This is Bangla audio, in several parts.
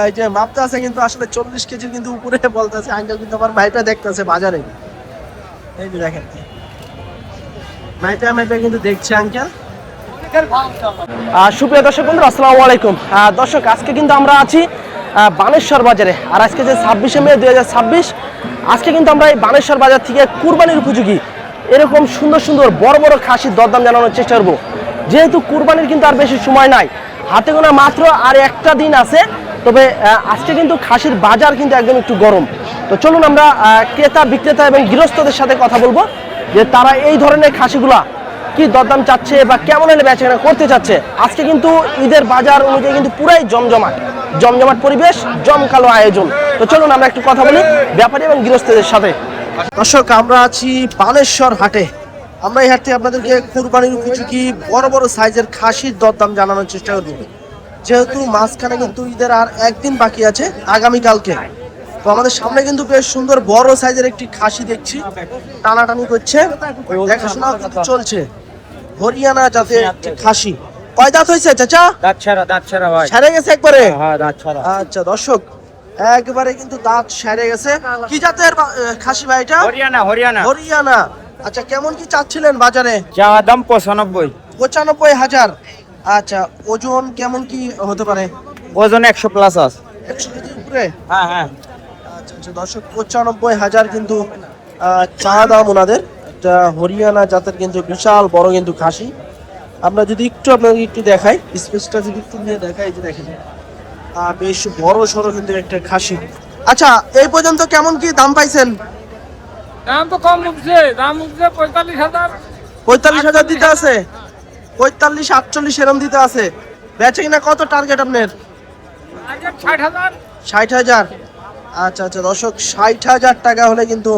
এই যে মাপটা আছে কিন্তু আসলে 40 কেজির কিন্তু উপরে বলতেছে আঙ্কেল, কিন্তু আমার ভাইটা দেখতেছে বাজারে। এই যে দেখেন ভাইটা কিন্তু দেখছে আঙ্কেল। সুপ্রিয় দর্শক বন্ধু, আসসালামু আলাইকুম। দর্শক, আজকে কিন্তু আমরা আছি বানেশ্বর বাজারে। আর আজকে যে 26শে মে 2026, আজকে কিন্তু আমরা এই বানেশ্বর বাজার থেকে কুরবানির উপযোগী এরকম সুন্দর সুন্দর বড় বড় খাসির দরদাম জানানোর চেষ্টা করবো। যেহেতু কুরবানির কিন্তু আর বেশি সময় নাই, হাতে গোনা মাত্র আর একটা দিন আছে। তবে আজকে কিন্তু খাসির বাজার কিন্তু একদম একটু গরম। তো চলুন আমরা ক্রেতা বিক্রেতা এবং গৃহস্থদের সাথে কথা বলবো যে তারা এই ধরনের খাসিগুলা কি দরদাম চাচ্ছে বা কেমন হলে বেচাকেনা করতে চাচ্ছে। আজকে কিন্তু ঈদের বাজার অনুযায়ী কিন্তু পুরাই জমজমাট পরিবেশ, জমকালো আয়োজন। তো চলুন আমরা একটু কথা বলি ব্যাপারী এবং গৃহস্থদের সাথে। দর্শক, আমরা আছি বানেশ্বর হাটে। আমরা এই হাট থেকে আপনাদেরকে কুরবানির উপযোগী বড় বড় সাইজের খাসির দরদাম জানানোর চেষ্টা করব। যেহেতু মাঝখানে কিন্তু ঈদের আর একদিন বাকি আছে, আগামীকালকে। তো আমাদের সামনে কিন্তু বেশ সুন্দর বড় সাইজের একটি খাসি দেখছি, টানাটানি করছে, দেখাশোনা চলছে। হরিয়ানা জাতের একটি খাসি। কয় দাঁত হয়েছে চাচা? দাঁত ছাড়া ভাই। সেরে গেছে একবারে? হ্যাঁ, দাঁত ছাড়া। আচ্ছা দর্শক, একবারে কিন্তু দাঁত সেরে গেছে। কি জাতের খাসি ভাই এটা? হরিয়ানা। আচ্ছা, কেমন কি চাচ্ছিলেন বাজারে? যা দাম 95,000। আচ্ছা, ওজন কেমন কি হতে পারে? ওজন 100 প্লাস আছে। 100 কেজির উপরে? হ্যাঁ। আচ্ছা দর্শক, 95,000 কিন্তু চা দাম ওনাদের। একটা হরিয়ানা জাতের কিন্তু বিশাল বড় কিন্তু খাসি। আমরা যদি আপনাকে একটু দেখাই, স্পেসটা যদি একটু নিয়ে দেখাই, যে দেখেন বেশ বড় সড়ো কিন্তু একটা খাসি। আচ্ছা, এই পর্যন্ত কেমন কি দাম পাইছেন? দাম তো কম উঠছে, দাম উঠছে 45,000। 45,000 দিতে আছে? 45, 48 এরম দিতে আছে। বেচে কিনা কত টার্গেট আপনার? 60,000। আচ্ছা দর্শক, 60,000 টাকা হলে কিন্তু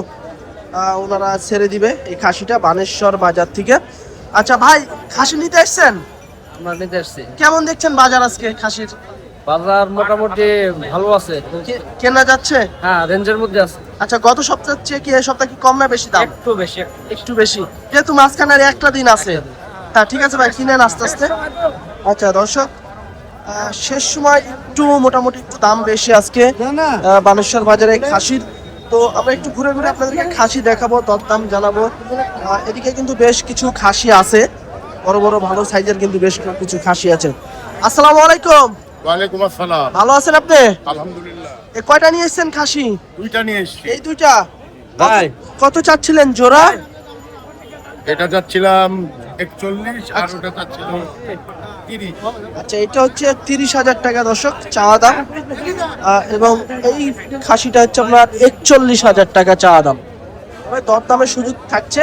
ওনারা ছেড়ে দিবে এই খাসিটা বানেশ্বর বাজার থেকে। আচ্ছা ভাই, খাসি নিতে এসছেন? আমরা নিতে আসছি। কেমন দেখছেন বাজার আজকে খাসির? বাজার মোটামুটি ভালো আছে, কেনা যাচ্ছে? হ্যাঁ, রেঞ্জের মধ্যে আছে। আচ্ছা, গত সপ্তাহের চেয়ে কি এই সপ্তাহে কি কম না বেশি দাম? একটু বেশি, যেহেতু মাঝখানে আর একটা দিন আছে। হ্যাঁ ঠিক আছে ভাই, কিনেন আস্তে আস্তে। আচ্ছা দর্শক, শেষ সময় একটু মোটামুটি একটু দাম বেশি আজকে বানেশ্বর বাজারে খাসির। তো আমরা একটু ঘুরে ঘুরে আপনাদেরকে খাসি দেখাবো, দরদাম জানাবো। এদিকে কিন্তু বেশ কিছু খাসি আছে, বড় বড় ভালো সাইজের কিন্তু বেশ কিছু খাসি আছে। আসসালামু আলাইকুম। ওয়ালাইকুম আসসালাম। ভালো আছেন আপনি? আলহামদুলিল্লাহ। এ কয়টা নিয়ে এসেছেন খাসি? দুইটা নিয়ে এসেছি। এই দুইটা ভাই কত চাচ্ছিলেন জোড়া? এটা যাচ্ছিলাম 41 আর ওটা যাচ্ছিল 30। আচ্ছা, এটা হচ্ছে 30,000 টাকা দর্শক চাওয়া দাম। এবং এই খাসিটা হচ্ছে আপনার 41,000 টাকা চাওয়া দাম। তবে দরদামের সুযোগ থাকছে।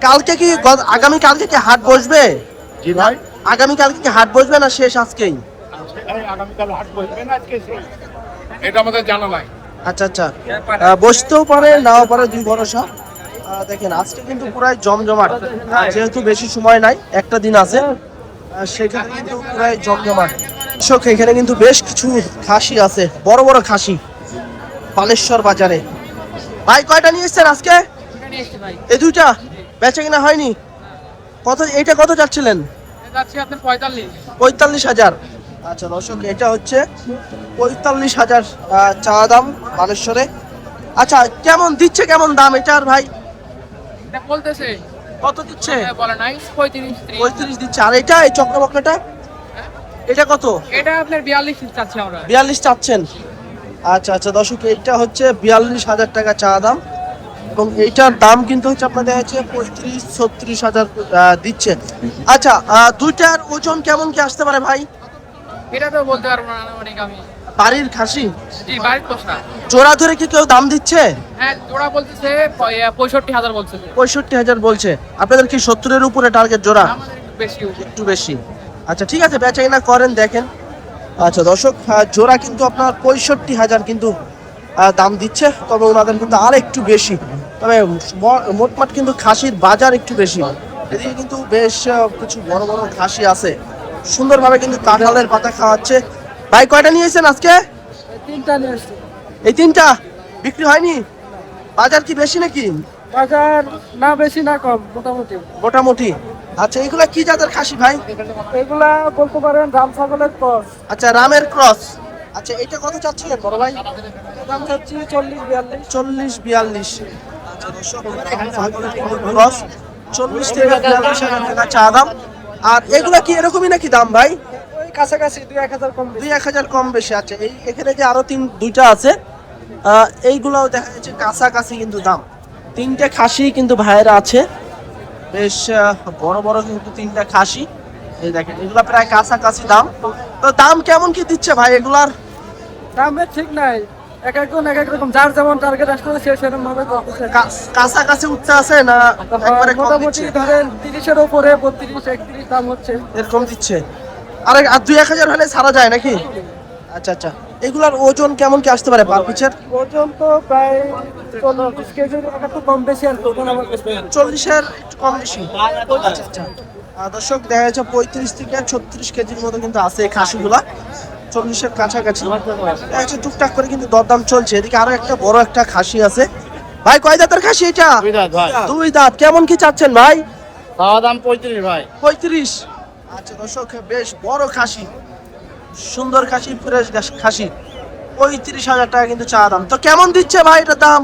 কালকে কি আগামী কালকে কি হাট বসবে? জি ভাই, আগামী কালকে কি হাট বসবে না শেষ আজকেই? আগামীকাল হাট বসবে না, আজকে এটা আমাদের জানা নাই। আচ্ছা, বসতেও পারে নাও পারে, দুই ভরসা। দেখেন আজকে কিন্তু পুরাই জমজমাট, যেহেতু বেশি সময় নাই, একটা দিন আছে, সেখানে কিন্তু পুরাই জমজমাট। দর্শক, এখানে কিন্তু বেশ কিছু খাসি আছে, বড় বড় খাসি বানেশ্বর বাজারে। ভাই কয়টা নিয়ে এসছেন আজকে? এই দুইটা বেচে কিনা হয়নি? কত, এইটা কত যাচ্ছিলেন? 45,000। আচ্ছা দর্শক, এটা হচ্ছে 45,000 চাওয়া দাম বানেশ্বরে। আচ্ছা, কেমন দিচ্ছে, কেমন দাম এটার ভাই? বলতেছে কত দিচ্ছে? বলে নাই, 35 দিচ্ছে। আর এটা এই চক্রবক্রটা, এটা কত? এটা আপনার 42 চাচ্ছি আমরা। 42 চাচ্ছেন? আচ্ছা দর্শক, এটা হচ্ছে 42,000 টাকা চাওয়া দাম। এবং এইটার দাম কিন্তু হচ্ছে আপনাদের হচ্ছে 35-36,000 দিচ্ছে। আচ্ছা, দুইটার ওজন কেমন কি আসতে পারে ভাই? এটা তো বলতে পারবো না, অনেক আমি বাড়ির খাসি? জি, বাড়ির পোষা। জোড়া ধরে কি কেউ দাম দিচ্ছে? হ্যাঁ, জোড়া বলতেছে 65,000 বলছে। 65,000 বলছে। আপনাদের কি 70-এর উপরে টার্গেট জোড়া? আমাদের একটু একটু বেশি। বেশি। আচ্ছা ঠিক আছে, বেচাকেনা করেন, দেখেন। আচ্ছা দর্শক, জোড়া কিন্তু আপনার 65,000 কিন্তু দাম দিচ্ছে। তবে ওনাদের কিন্তু আর একটু বেশি। তবে মোটমাট কিন্তু খাসির বাজার একটু বেশি। এদিকে কিন্তু বেশ কিছু বড় বড় খাসি আছে, সুন্দরভাবে কিন্তু কাঁঠালের পাতা খাওয়াচ্ছে। ভাই কয়টা নিয়েছেন আজকে? 3টা নিয়ে আসছি। এই 3টা বিক্রি হয়নি? বাজার কি বেশি নাকি? বাজার না বেশি না কম, মোটামুটি। আচ্ছা, এগুলা কি জাতের খাসি ভাই? এগুলা বলতে পারেন রাম ছাগলের ক্রস। আচ্ছা, রামের ক্রস। আচ্ছা এটা কত চাচ্ছিলেন বড় ভাই? দাম চাচ্ছি 40-42। 40-42। আচ্ছা দর্শক, ক্রস 40 থেকে 42 হাজার টাকা চা দাম। আর এগুলা কি এরকমই নাকি দাম ভাই? ওই কাছাকাছি 2-1000 কম বেশি। 2-1000 কম বেশি। আচ্ছা এই এখানে যে আরো দুইটা আছে, এইগুলাও দেখা যাচ্ছে কাছাকাছি কিন্তু দাম। 3টে খাসি কিন্তু ভাইয়েরা আছে, বেশ বড় বড় কিন্তু 3টা খাসি। এই দেখেন এগুলা প্রায় কাছাকাছি দাম। তো দাম কেমন কি দিচ্ছে ভাই এগুলার? দামের ঠিক নাই, এক এক রকম, যার যেমন টার্গেট আসলে সে সেরকম ভাবে করতেছে। কাছাকাছি উঠতে আছে না একবারে কম মোটামুটি দিচ্ছে? ধরেন 30-এর উপরে 32-31 দাম হচ্ছে। এরকম দিচ্ছে। আর 2-1000 হলে ছাড়া যায় নাকি? আচ্ছা আচ্ছা, এগুলার ওজন কেমন কি আসতে পারে পার পিচের? ওজন তো প্রায় 40 কেজির একটু কম বেশি আর ওজন আমার কাছে। 40-এর একটু কম বেশি। আচ্ছা আচ্ছা। দর্শক দেখা যাচ্ছে 35 থেকে 36 কেজির মতো কিন্তু আছে এই খাসিগুলা, 40-এর কাছাকাছি। দেখা যাচ্ছে টুকটাক করে কিন্তু দরদাম চলছে। এদিকে আরো একটা বড় একটা খাসি আছে। ভাই কয় দাঁতের খাসি এটা? দুই দাঁত। কেমন কি চাচ্ছেন ভাই? পাওয়া দাম 35 ভাই। 35। আচ্ছা দর্শক, বেশ বড় খাসি, সুন্দর খাসি, ফ্রেশ খাসি। 35,000 টাকা কিন্তু চা দাম। তো কেমন দিচ্ছে ভাই এটা দাম?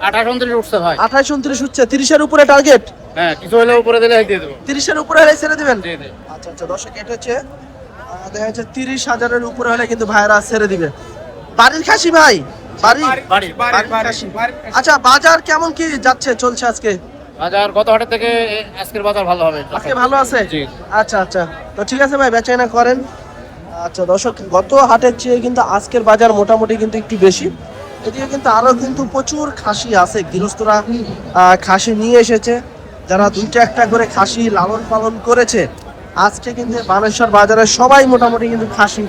28-29 উঠছে ভাই। 28-29 হচ্ছে। 30-এর উপরে টার্গেট? হ্যাঁ, কিছু হলে উপরে দিলে দিয়ে দেবো। 30-এর উপরে হলে ছেড়ে দিবেন? দিয়ে দে। আচ্ছা আচ্ছা দর্শক, এটা হচ্ছে দেখা যাচ্ছে 30,000-এর উপরে হলে কিন্তু ভাইরা ছেড়ে দিবে। বাড়ির খাসি ভাই? বাড়ির খাসি। আচ্ছা বাজার কেমন কি যাচ্ছে, চলছে আজকে? বাজার গত হাটের থেকে আজকের বাজার ভালো হবে। আজকে ভালো আছে? জি। আচ্ছা আচ্ছা, তো ঠিক আছে ভাই, বেচাকেনা করেন। আচ্ছা দর্শক, গত হাটের চেয়ে কিন্তু আজকের বাজার মোটামুটি কিন্তু একটু বেশি। এদিকে কিন্তু আরো কিন্তু প্রচুর খাসি আছে, গৃহস্থরা খাসি নিয়ে এসেছে, যারা 2টা-1টা করে খাসি লালন পালন করেছে। আজকে কিন্তু বানেশ্বর বাজারে সবাই মোটামুটি কিন্তু খাসি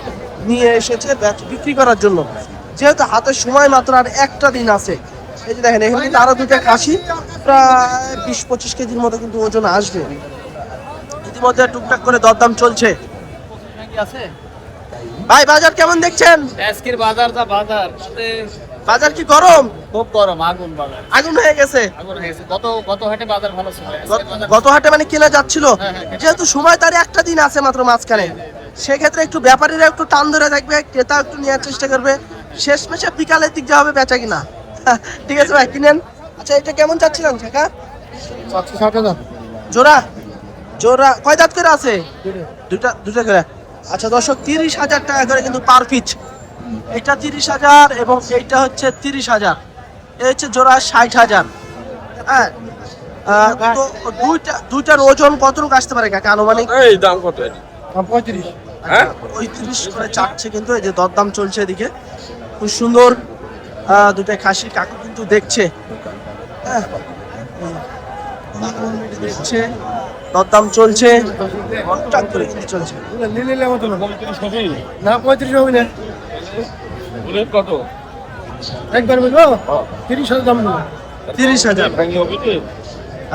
নিয়ে এসেছে বিক্রি করার জন্য, যেহেতু হাতে সময় মাত্র আর একটা দিন আছে। এই যে দেখেন এখানে কিন্তু আরো 2টা খাসি প্রায় 20-25 কেজির মতো কিন্তু ওজন আসবে। ইতিমধ্যে টুকটাক করে দরদাম চলছে। ভাই বাজার কেমন দেখছেন? আজকের বাজার যা বাজার, বাজার কি গরম? খুব গরম, আগুন বাজার। আগুন হয়ে গেছে। আগুন হয়ে গেছে। গত হাটে বাজার ভালো ছিল। গত হাটে মানে কেনা যাচ্ছিল, যেহেতু সময় তার একটা দিন আছে মাত্র মাঝখানে, সেক্ষেত্রে একটু ব্যাপারীরা একটু টান ধরে থাকবে, ক্রেতা একটু নেওয়ার চেষ্টা করবে। শেষ মেশে বিকালের দিক যা হবে বেচা কিনা। ঠিক আছে ভাই, কিনেন। আচ্ছা এটা কেমন চাচ্ছিলাম কাকা? 60,000। জোড়া? জোড়া কয় দাঁত করে আছে? দুটা করে। আচ্ছা দর্শক, 30,000 টাকা করে কিন্তু পার পিচ। এটা 30,000 এবং এইটা হচ্ছে 30,000। এই হচ্ছে জোড়া 60,000। হ্যাঁ, তো দুইটার ওজন কতটুকু আসতে পারে কাকা আনুমানিক? এই দাম কত? 35। হ্যাঁ 35 করে চাচ্ছে কিন্তু। এই যে দরদাম চলছে এদিকে, খুব সুন্দর 2টা খাসি কাকু কিন্তু দেখছে। হ্যাঁ, দেখছে, দরদাম চলছে, টুকটাক করে কিন্তু চলছে। না 35 হবে না, কত? একবার বলবো 30,000 দাম নেবো। 30,000।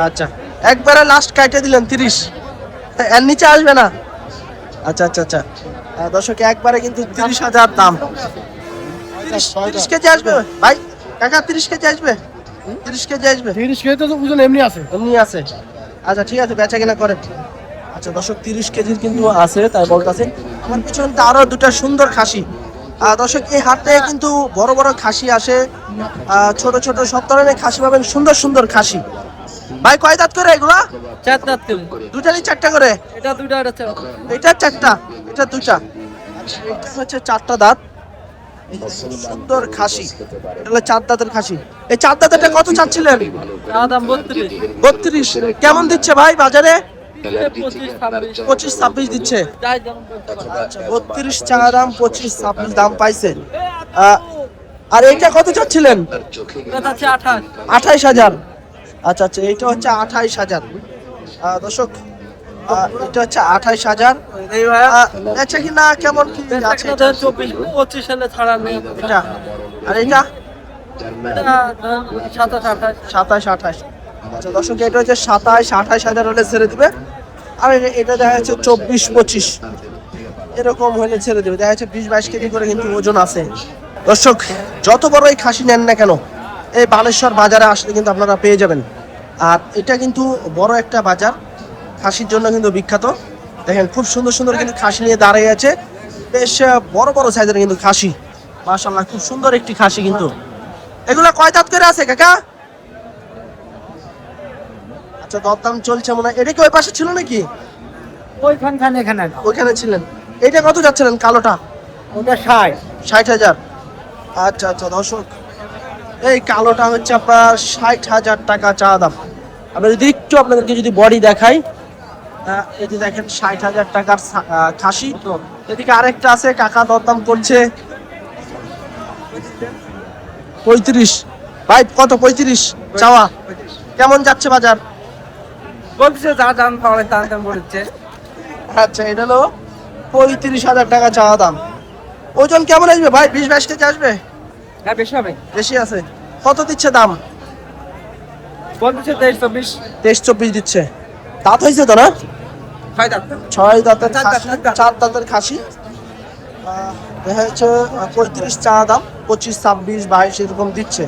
আচ্ছা, একবারে লাস্ট কাটে দিলেন 30, এর নিচে আসবে না? আচ্ছা আচ্ছা আচ্ছা, দর্শক একবারে কিন্তু 30,000 দাম। 30 কেজি আসবে ভাই কাকা? 30 কেজি আসবে? 30 কেজি আসবে? 30 কেজি তো ওজন এমনি আছে। এমনি আছে। আচ্ছা ঠিক আছে, বেচা কেনা করেন। আচ্ছা দর্শক, 30 কেজির কিন্তু আছে তাই বলতেছে। আমার পিছনে তো আরো 2টা সুন্দর খাসি। দর্শক, এই হাটে কিন্তু বড় বড় খাসি আসে, ছোট ছোট সব ধরনের খাসি পাবেন, সুন্দর সুন্দর খাসি। ভাই কয় দাঁত করে এগুলা? 4 দাঁত করে। দুটারই 4টা করে? এটা দুইটা, এটা 4। এটা 4টা, এটা 2টা। আচ্ছা, এটা হচ্ছে 4টা দাঁত। এই যে সুন্দর খাসি, এটা হলো 4 দাঁতের খাসি। এই 4 দাঁতেরটা কত চাচ্ছিলেন? দাম 32। 32। কেমন দিচ্ছে ভাই বাজারে? 25-26। 25-26 দিচ্ছে। যাই যেমন করতে পারে। আচ্ছা, 32 চা দাম, 25-26 দাম পাইছে। আর এইটা কত চাচ্ছিলেন? এটা আছে 28। 28,000। আচ্ছা আচ্ছা, এইটা হচ্ছে 28,000। দর্শক, এটা হচ্ছে 28,000। আচ্ছা কি না কেমন কি আছে? 24-25 সালে ছাড়া নেই। এটা আর এটা 27-28। 27-28। আচ্ছা দর্শক, এটা হচ্ছে 27-28,000 হলে ছেড়ে দিবে। আর এটা দেখা যাচ্ছে 24-25 এরকম হলে ছেড়ে দেবে। দেখা যাচ্ছে 20-22 কেজি করে কিন্তু ওজন আছে। দর্শক, যত বড়ই খাসি নেন না কেন, এই বানেশ্বর বাজারে আসলে কিন্তু আপনারা পেয়ে যাবেন। আর এটা কিন্তু বড় একটা বাজার, খাসির জন্য কিন্তু বিখ্যাত। দেখেন খুব সুন্দর সুন্দর কিন্তু খাসি নিয়ে দাঁড়িয়ে আছে। বেশ বড় বড় সাইজের কিন্তু খাসি, মাশাআল্লাহ খুব সুন্দর একটি খাসি কিন্তু। এগুলা কয় দাঁত করে আছে কাকা? আচ্ছা, দরদাম চলছে মনে হয়। এটা কি ওই পাশে ছিল নাকি? ওইখানখানে এখানে ওইখানে ছিলেন। এটা কত যাচ্ছিলেন কালোটা? ওটা 60। 60,000। আচ্ছা আচ্ছা দর্শক, এই কালোটা হচ্ছে আপনার 60,000 টাকা চা দাম। আমরা যদি একটু আপনাদেরকে যদি বডি দেখাই, এই যে দেখেন 60,000 টাকার খাসি। এদিকে আরেকটা আছে, কাকা দরদাম করছে 35। ভাই কত? 35 চাওয়া। কেমন যাচ্ছে বাজার? বলছে যা দাম পাওয়া দাম দাম বলছে। আচ্ছা, এটা হলো 35,000 টাকা চাওয়া দাম। ওজন কেমন আসবে ভাই? 20-22 কেজি আসবে? হ্যাঁ বেশি হবে। বেশি আছে। কত দিচ্ছে দাম? বলছে 23-24। 23-24 দিচ্ছে। দাঁত হয়েছে তো না? 6 দাম। 6 দাঁতের চার খাসি, দাঁত। 4 দাঁতের খাসি। দেখা যাচ্ছে 35 চা দাম, 25-26-22 এরকম দিচ্ছে।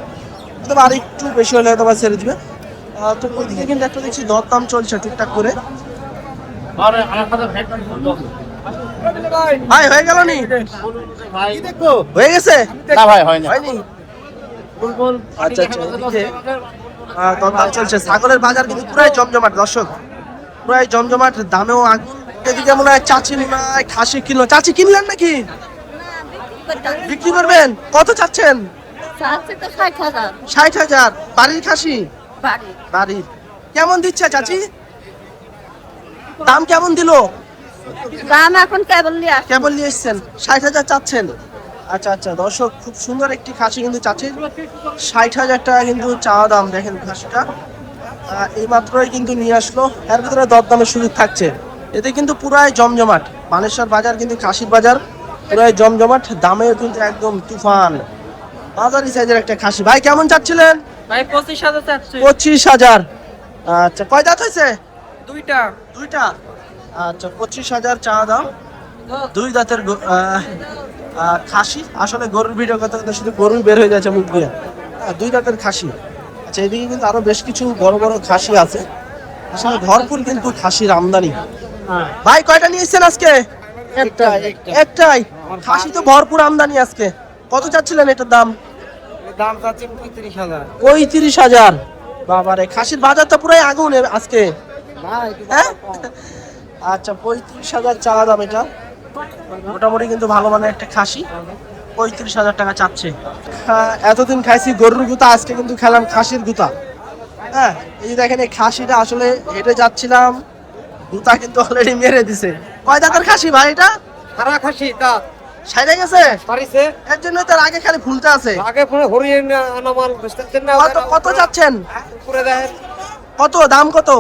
তবে আর একটু বেশি হলে তোমার ছেড়ে দিবে। তো ওইদিকে কিন্তু একটা দেখছি দরদাম চলছে ঠিকঠাক করে। আর আমার কথা ভেট ভাই হয়ে গেল নি? ভাই হয়ে গেছে? না ভাই হয় না। হয়নি? আচ্ছা আচ্ছা, এদিকে দরদাম চলছে। ছাগলের বাজার কিন্তু পুরাই জমজমাট দর্শক, পুরাই জমজমাট, দামেও আগুন। এদিকে মনে হয় চাচি মনে হয় খাসি কিনলো। চাচি কিনলেন নাকি? বিক্রি করবেন? কত চাচ্ছেন? 60,000। বাড়ির খাসি? বাড়ির। কেমন দিচ্ছে চাচি? দাম কেমন দিল? দাম এখন কেবল কেবল নিয়ে এসছেন, 60,000 চাচ্ছেন। আচ্ছা আচ্ছা দর্শক, খুব সুন্দর একটি খাসি কিন্তু চাচ্ছি। 60,000 টাকা কিন্তু চাওয়া দাম। দেখেন খাসিটা এই মাত্রই কিন্তু নিয়ে আসলো, এর ভিতরে দরদামের সুযোগ থাকছে। এতে কিন্তু পুরাই জমজমাট। বানেশ্বর বাজার কিন্তু খাসির বাজার পুরাই জমজমাট, দামে কিন্তু একদম তুফান। মাঝারি সাইজের একটা খাসি। ভাই কেমন চাচ্ছিলেন? ভাই 25,000 চাচ্ছে। 25,000। আচ্ছা, কয় দাঁত হয়েছে? দুইটা। দুইটা। আচ্ছা, 25,000 চা দাম। 2 দাঁতের খাসি। আসলে গরুর ভিডিও কথা কথা শুধু গরুই বের হয়ে যাচ্ছে মুখ দিয়ে। 2 দাঁতের খাসি। আচ্ছা, এদিকে কিন্তু আরো বেশ কিছু বড় বড় খাসি আছে। আসলে ভরপুর কিন্তু খাসির আমদানি। ভাই কয়টা নিয়ে এসেছেন আজকে? একটাই। খাসি তো ভরপুর আমদানি আজকে। কত চাচ্ছিলেন এটার দাম? দাম চাচ্ছে 35,000। 35,000। বাবারে, খাসির বাজার তো পুরাই আগুন আজকে। হ্যাঁ? আচ্ছা, 35,000 চাওয়া দাম। এটা মোটামুটি কিন্তু ভালো মানের একটা খাসি। 35,000 টাকা চাচ্ছে। এতদিন খাইছি গরুর গুতা, আজকে কিন্তু খেলাম খাসির গুতা। হ্যাঁ, এই যে দেখেন এই খাসিটা আসলে হেঁটে যাচ্ছিলাম, গুতা কিন্তু অলরেডি মেরে দিছে। কয় দাঁতের খাসি ভাই এটা? খারা খাসি তা সাইডে গেছে, পারিছে। এর জন্য তার আগে খালি ফুলতে আছে। আগে পরে হরিয়ে আনামাল বুঝতেছেন না। কত যাচ্ছেন? উপরে দেখেন কত দাম? কত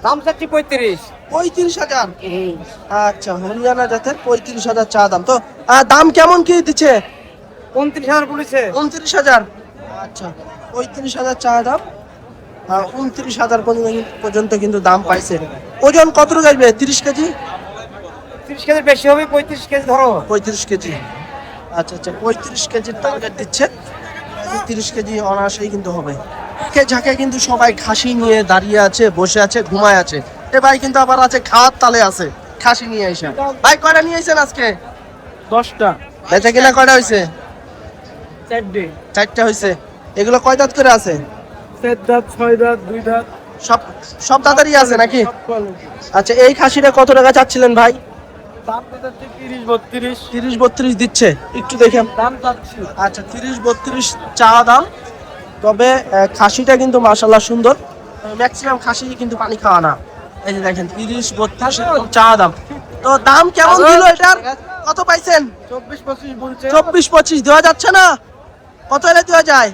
দাম চাচ্ছি 35। 35,000। আচ্ছা, হরিয়ানা জাতের 35,000 চা দাম। তো দাম কেমন কি দিচ্ছে? 29,000 বলেছে। 29,000। আচ্ছা, 35,000 চা দাম। 29,000 পর্যন্ত কিন্তু দাম পাইছে। ওজন কত আসবে? 30 কেজি? 30 কেজি বেশি হবে, 35 কেজি ধরো। 35 কেজি। আচ্ছা আচ্ছা, 35 কেজির টার্গেট দিচ্ছে। 30 কেজি অনায়াসেই কিন্তু হবে। ঝাঁকে কিন্তু সবাই খাসি নিয়ে দাঁড়িয়ে আছে, বসে আছে, ঘুমায় আছে। এ ভাই কিন্তু আবার আছে খাওয়ার তালে আছে, খাসি নিয়ে এসে। ভাই কয়টা নিয়ে এসেছেন আজকে? 10টা। বেচা কিনা কয়টা হয়েছে? 4টা হয়েছে। এগুলো কয় দাঁত করে আছে? 4 দাঁত, 6 দাঁত, 2 দাঁত। সব দাঁতারই আছে নাকি? আচ্ছা, এই খাসিটা কত টাকা চাচ্ছিলেন ভাই? দাম চাচ্ছে 30-32। 30-32 দিচ্ছে। একটু দেখে। দাম চাচ্ছি। আচ্ছা, 30-32 চা দাম। তবে খাসিটা কিন্তু মাশাআল্লাহ সুন্দর। ম্যাক্সিমাম খাসি কিন্তু পানি খাওয়া না। এই যে দেখেন 30-32 চা দাম। তো দাম কেমন দিল এটার? কত পাইছেন? 24-25 বলছে। 24-25 দেওয়া যাচ্ছে না? কত হলে দেওয়া যায়?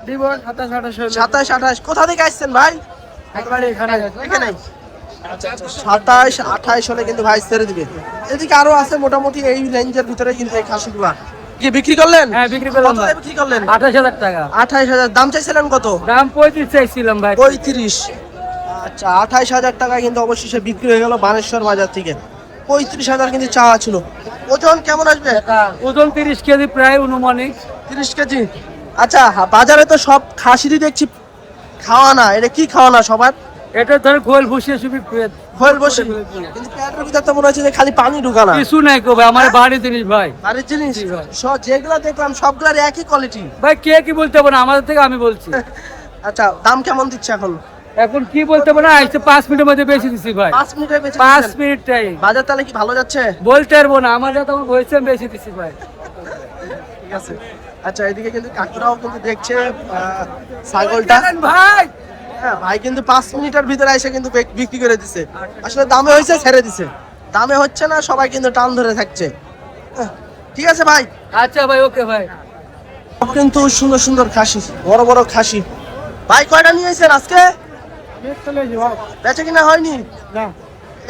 দিব 27-28। 27-28। কোথা থেকে আসছেন ভাই? একবারে এখানে। এখানে। আচ্ছা আচ্ছা, 27-28 হলে কিন্তু ভাই ছেড়ে দিবে। এদিকে আরো আছে মোটামুটি এই রেঞ্জের ভিতরে কিন্তু এই খাসিগুলা। কি বিক্রি করলেন? হ্যাঁ, বিক্রি করলাম কত ভাই। দিয়ে বিক্রি করলেন? 28,000 টাকা। 28,000। দাম চাইছিলেন কত? দাম 35 চাইছিলাম ভাই। 35। আচ্ছা, 28,000 টাকা কিন্তু অবশেষে বিক্রি হয়ে গেল বানেশ্বর বাজার থেকে। 35,000 কিন্তু চাওয়া ছিল। ওজন কেমন আসবে? ওজন 30 কেজি প্রায় অনুমানিক। 30 কেজি। আচ্ছা, বাজারে তো সব খাসিরই দেখছি খাওয়া না। এটা কি খাওয়া না সবার? এটা ধর গোল বসিয়ে শুবি হল বসে কিন্তু প্যাটের ভিতর তো মনে হচ্ছে যে খালি পানি ঢুকানা কিছু নাই গো ভাই আমার বাড়ি জিনিস ভাই বাড়ির জিনিস জি ভাই। সব যেগুলো দেখলাম সবগুলোর একই কোয়ালিটি। ভাই কে কি বলতে হবে না আমাদের থেকে আমি বলছি। আচ্ছা দাম কেমন দিচ্ছে এখন? এখন কি বলতে হবে না আইসে 5 মিনিটের মধ্যে বেশি দিছি ভাই। 5 মিনিটে বেচে 5 দিচ্ছেন। মিনিট টাইম বাজার তাহলে কি ভালো যাচ্ছে? বলতে পারবো না আমার যা তখন হয়েছে আমি বেশি দিছি ভাই। ঠিক আছে। আচ্ছা এদিকে কিন্তু কাকুরাও কিন্তু দেখছে ছাগলটা। ভাই হ্যাঁ ভাই কিন্তু 5 মিনিটের ভিতরে এসে কিন্তু বিক্রি করে দিছে। আসলে দামে হয়েছে ছেড়ে দিছে, দামে হচ্ছে না সবাই কিন্তু টান ধরে থাকছে। ঠিক আছে ভাই। আচ্ছা ভাই ওকে ভাই। সব কিন্তু সুন্দর সুন্দর খাসি, বড় বড় খাসি। ভাই কয়টা নিয়ে এসেছেন আজকে? বেচে কিনা হয়নি?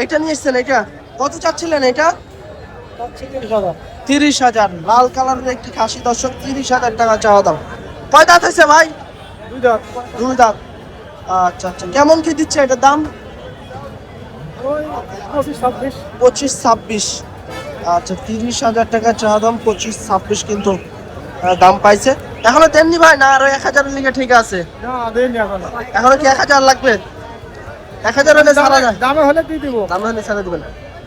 এটা নিয়ে এসেছেন, এটা কত চাচ্ছিলেন? এটা 30,000 লাল কালারের একটি খাসি দর্শক, 30,000 টাকা চাওয়া দাম। কয় দাঁত হয়েছে ভাই? দুই দাঁত। আচ্ছা আচ্ছা, কেমন কি দিচ্ছে এটার দাম? 25-26। আচ্ছা 30,000 টাকা চাওয়া দাম, 25-26 কিন্তু দাম পাইছে। এখনো দেননি ভাই? না আরো 1,000 লিগে ঠিক আছে? এখনো কি 1,000 লাগবে? 1,000 হলে ছাড়া যায়? দামে হলে দিয়ে দিব। দাম হলে ছাড়া দিবেন।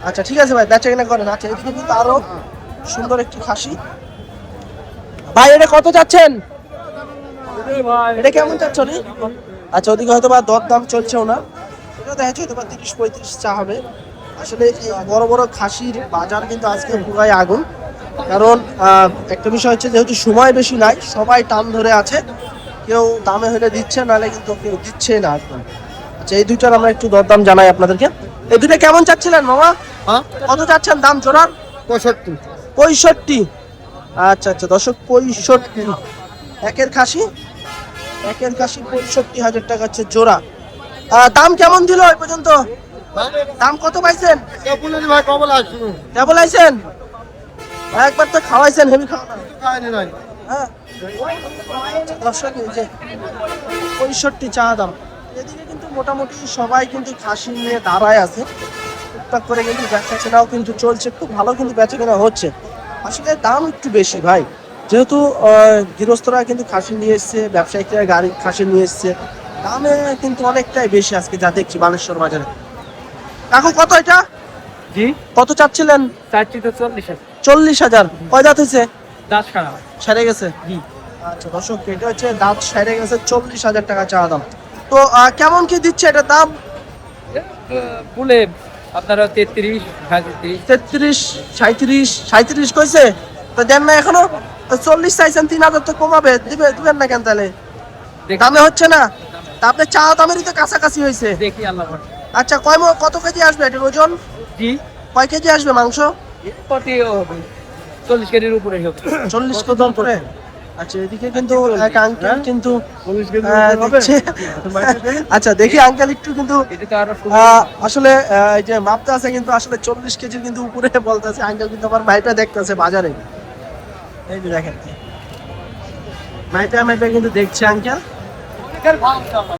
আচ্ছা ঠিক আছে ভাই, বেচা কিনা করেন। আচ্ছা এদিকে কিন্তু আরো সুন্দর একটি খাসি। ভাই এটা কত চাচ্ছেন? এটা কেমন চাচ্ছ নি? আচ্ছা ওদিকে হয়তো বা দর দাম চলছেও না, এটা দেখা যাচ্ছে হয়তো বা 30-35 চা হবে। আসলে এই বড় বড় খাসির বাজার কিন্তু আজকে পুরাই আগুন। কারণ একটা বিষয় হচ্ছে যেহেতু সময় বেশি নাই, সবাই টান ধরে আছে, কেউ দামে হলে দিচ্ছে, নাহলে কিন্তু কেউ দিচ্ছে না একদম। আচ্ছা এই দুইটার আমরা একটু দরদাম জানাই আপনাদেরকে। এই দুইটা কেমন চাচ্ছিলেন মামা? কত চাচ্ছেন দাম জোড়ার? 65। আচ্ছা আচ্ছা দর্শক 65 একের খাসি, 65,000 টাকা হচ্ছে জোড়া। দাম কেমন দিল এই পর্যন্ত? দাম কত পাইছেন? কেবল আইছেন? একবার তো খাওয়াইছেন, হেভি খাওয়া হ্যাঁ। দর্শক এই যে 65 চা দাম। এদিকে কিন্তু মোটামুটি সবাই কিন্তু খাসি নিয়ে দাঁড়ায় আছে, টুকটাক করে কিন্তু বেচা কেনাও কিন্তু চলছে, খুব ভালো কিন্তু বেচা কেনা হচ্ছে। আসলে দাম একটু বেশি ভাই, যেহেতু গৃহস্থরা কিন্তু খাসি নিয়ে এসছে, ব্যবসায়িকরা গাড়ি খাসি নিয়ে এসছে, দামে কিন্তু অনেকটাই বেশি আজকে যা দেখছি বানেশ্বর বাজারে। এখন কত এটা? জি কত চাচ্ছিলেন? চাচ্ছি তো 40,000। 40,000। কয় দাঁত হয়েছে? দাঁত খারাপ। সেরে গেছে? আচ্ছা দর্শক এটা হচ্ছে দাঁত সেরে গেছে, 40,000 টাকা চাওয়া দাম। তো কেমন কি দিচ্ছে এটা দাম? ফুলে আপনারা 33, 33, 37 কইছে তো দেন না এখনো? 40 চাইছেন, 3,000 তো কমাবে, দিবেন না কেন তাহলে? দামে হচ্ছে না? তা আপনি চাওয়া দামেরই তো কাছাকাছি হয়েছে। দেখি আল্লাহ। আচ্ছা কত কেজি আসবে এটার ওজন? জি কয় কেজি আসবে মাংস? প্রতি হবে 40 কেজির উপরে হবে। 40 কেজি উপরে। আচ্ছা এদিকে কিন্তু এক আঙ্কেল কিন্তু দেখছে। আচ্ছা দেখি আঙ্কেল একটু কিন্তু এটা তো আরো আসলে এই যে মাপটা আছে কিন্তু আসলে 40 কেজির কিন্তু উপরে বলতেছে আঙ্কেল, কিন্তু আমার ভাইটা দেখতেছে বাজারে। এই যে দেখেন ভাইটা কিন্তু দেখছে আঙ্কেল।